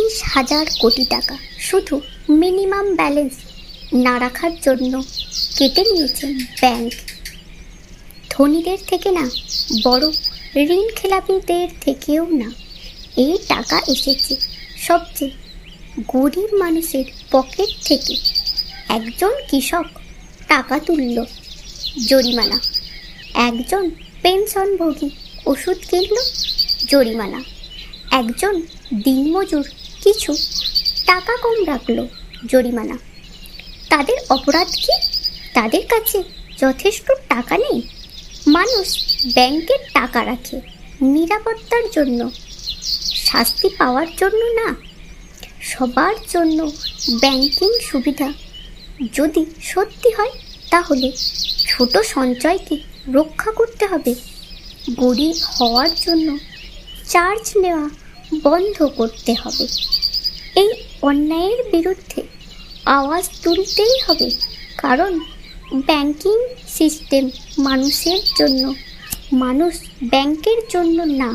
30,000 কোটি টাকা শুধু মিনিমাম ব্যালেন্স না রাখার জন্য কেটে নিয়েছে ব্যাংক। ধনীদের থেকে না, বড় ঋণ খেলাপিদের থেকেও না, এই টাকা এসেছে সবচেয়ে গরিব মানুষের পকেট থেকে। একজন কৃষক টাকা তুলল, জরিমানা। একজন পেনশনভোগী ওষুধ কিনল, জরিমানা। একজন দিনমজুর কিছু টাকা কম রাখলো, জরিমানা। তাদের অপরাধ কি? তাদের কাছে যথেষ্ট টাকা নেই। মানুষ ব্যাংকে টাকা রাখে নিরাপত্তার জন্য, শাস্তি পাওয়ার জন্য না। সবার জন্য ব্যাংকিং সুবিধা যদি সত্যি হয়, তাহলে ছোট সঞ্চয়কে রক্ষা করতে হবে। গরিব হওয়ার জন্য চার্জ নেওয়া বন্ধ করতে হবে। এই অন্যায়ের বিরুদ্ধে আওয়াজ তুলতেই হবে, কারণ ব্যাংকিং সিস্টেম মানুষের জন্য, মানুষ ব্যাংকের জন্য না।